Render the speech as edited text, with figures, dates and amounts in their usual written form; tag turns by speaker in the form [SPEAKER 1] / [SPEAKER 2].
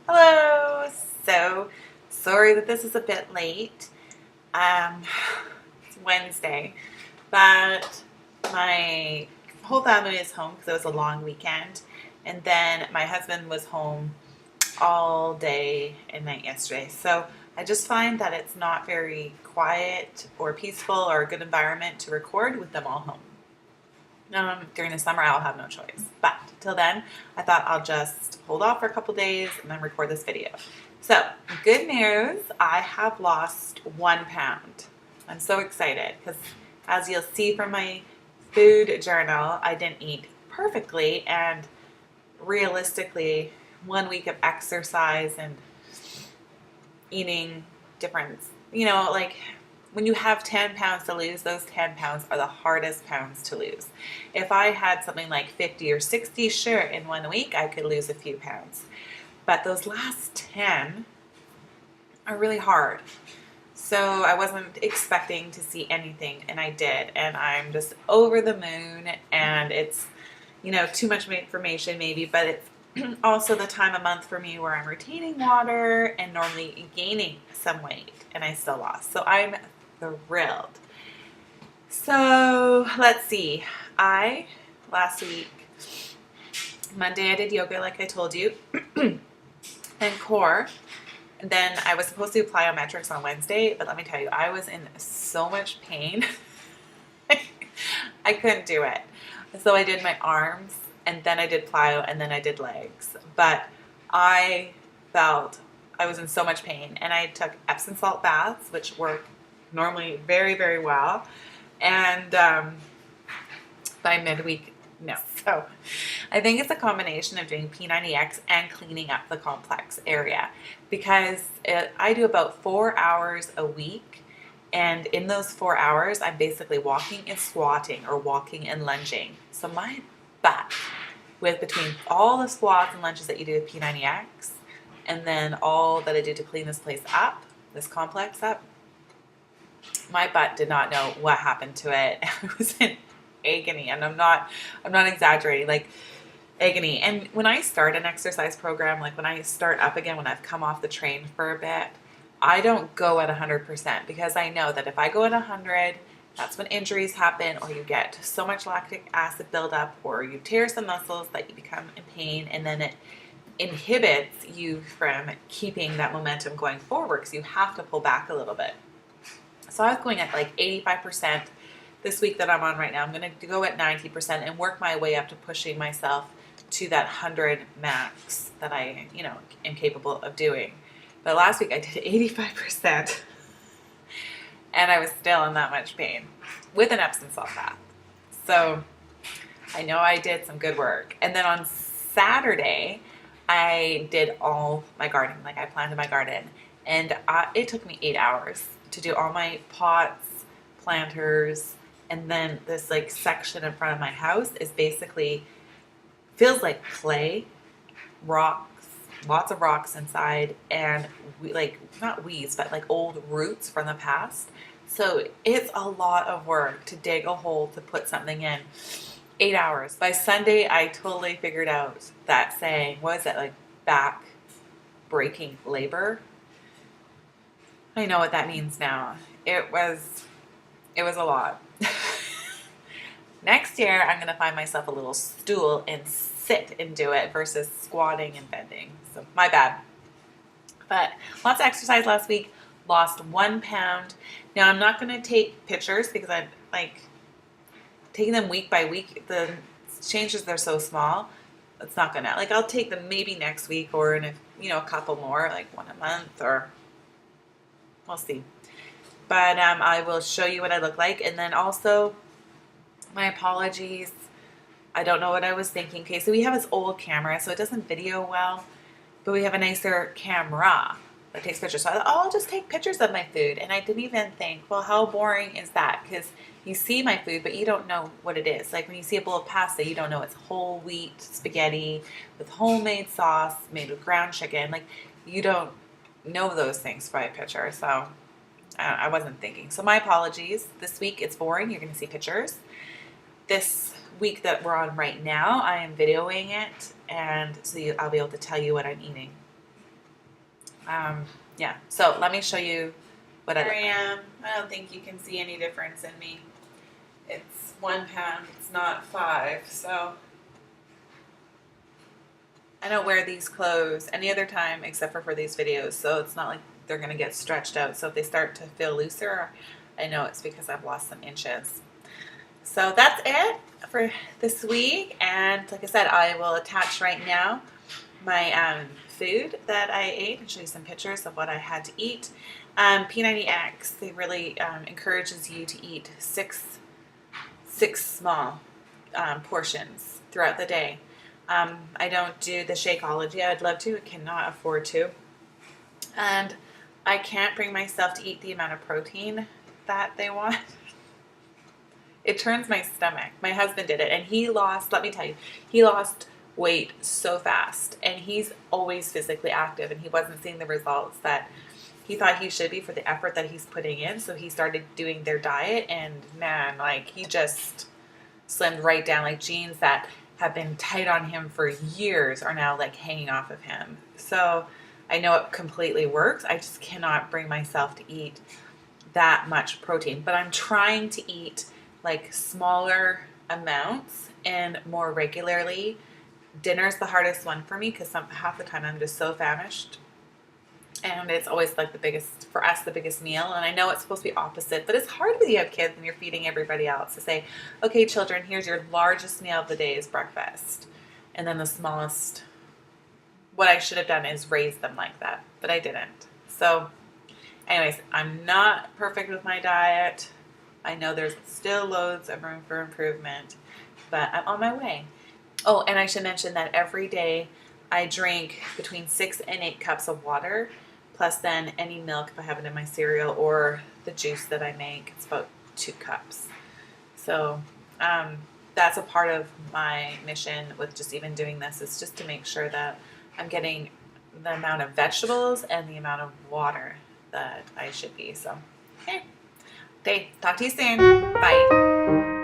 [SPEAKER 1] Hello. So sorry that this is a bit late. Um, it's Wednesday, but my whole family is home because it was a long weekend, and then my husband was home all day and night yesterday. So I just find that it's not very quiet or peaceful or a good environment to record with them all home. During the summer, I'll have no choice. But till then, I thought I'll just hold off for a couple days and then record this video. So, good news, I have lost 1 pound. I'm so excited because as you'll see from my food journal, I didn't eat perfectly, and realistically, 1 week of exercise and eating different, like when you have 10 pounds to lose, those 10 pounds are the hardest pounds to lose. If I had something like 50 or 60, sure, in 1 week, I could lose a few pounds. But those last 10 are really hard. So I wasn't expecting to see anything, and I did. And I'm just over the moon, and it's, too much information maybe, but it's also the time of month for me where I'm retaining water and normally gaining some weight, and I still lost. So I'm thrilled. So let's see. Last week, Monday, I did yoga like I told you, and core. And then I was supposed to do plyometrics on Wednesday, but let me tell you, I was in so much pain. I couldn't do it. So I did my arms, and then I did plyo, and then I did legs. But I felt I was in so much pain, and I took Epsom salt baths, which work normally very, very well. And by midweek, no. So I think it's a combination of doing P90X and cleaning up the complex area, because I do about 4 hours a week. And in those 4 hours, I'm basically walking and squatting or walking and lunging. So my butt, with between all the squats and lunges that you do with P90X, and then all that I do to clean this place up, this complex up, my butt did not know what happened to it. I was in agony, and I'm not exaggerating, like agony. And when I start an exercise program, like when I start up again, when I've come off the train for a bit, I don't go at 100%, because I know that if I go at 100, that's when injuries happen, or you get so much lactic acid buildup, or you tear some muscles that you become in pain, and then it inhibits you from keeping that momentum going forward, because you have to pull back a little bit. So I was going at like 85%. This week that I'm on right now, I'm going to go at 90% and work my way up to pushing myself to that 100 max that I, am capable of doing. But last week I did 85%, and I was still in that much pain with an Epsom salt bath. So I know I did some good work. And then on Saturday, I did all my gardening. Like, I planted my garden, and it took me 8 hours to do all my pots, planters, and then this like section in front of my house is basically, feels like clay, rocks, lots of rocks inside, and like, not weeds, but like old roots from the past. So it's a lot of work to dig a hole to put something in. 8 hours. By Sunday, I totally figured out that saying. What is that, like back breaking labor? I know what that means now. It was a lot. Next year, I'm going to find myself a little stool and sit and do it versus squatting and bending. So my bad. But lots of exercise last week. Lost 1 pound. Now, I'm not going to take pictures because I'm like taking them week by week. The changes, they're so small. It's not going to, like, I'll take them maybe next week, or in a couple more, like one a month, or we'll see. But I will show you what I look like. And then also, my apologies. I don't know what I was thinking. Okay, so we have this old camera, so it doesn't video well, but we have a nicer camera that takes pictures. So I thought, oh, I'll just take pictures of my food. And I didn't even think, well, how boring is that? Because you see my food, but you don't know what it is. Like when you see a bowl of pasta, you don't know it's whole wheat spaghetti with homemade sauce made with ground chicken. Like, you don't know those things by a picture. So I wasn't thinking. So my apologies. This week it's boring. You're going to see pictures. This week that we're on right now, I am videoing it, and so I'll be able to tell you what I'm eating. Yeah, so let me show you what
[SPEAKER 2] Here
[SPEAKER 1] I
[SPEAKER 2] I
[SPEAKER 1] look like.
[SPEAKER 2] am. I don't think you can see any difference in me. It's 1 pound, it's not 5, so.
[SPEAKER 1] I don't wear these clothes any other time except for these videos, so it's not like they're going to get stretched out. So if they start to feel looser, I know it's because I've lost some inches. So that's it for this week. And like I said, I will attach right now my food that I ate and show you some pictures of what I had to eat. P90X, they really encourages you to eat six small portions throughout the day. I don't do the Shakeology. I'd love to. I cannot afford to. And I can't bring myself to eat the amount of protein that they want. It turns my stomach. My husband did it, and he lost, let me tell you, he lost weight so fast. And he's always physically active, and he wasn't seeing the results that he thought he should be for the effort that he's putting in. So he started doing their diet, and man, like he just slimmed right down. Like jeans that have been tight on him for years are now like hanging off of him. So I know it completely works. I just cannot bring myself to eat that much protein, but I'm trying to eat like smaller amounts and more regularly. Dinner's the hardest one for me because half the time I'm just so famished, and it's always like the biggest, for us, the biggest meal. And I know it's supposed to be opposite, but it's hard when you have kids and you're feeding everybody else to say, okay, children, here's your largest meal of the day is breakfast, and then the smallest. What I should have done is raise them like that, but I didn't. So anyways, I'm not perfect with my diet. I know there's still loads of room for improvement, but I'm on my way. Oh, and I should mention that every day I drink between 6 and 8 cups of water, plus then any milk if I have it in my cereal or the juice that I make. It's about 2 cups. So that's a part of my mission with just even doing this, is just to make sure that I'm getting the amount of vegetables and the amount of water that I should be. So, okay. Talk to you soon. Bye.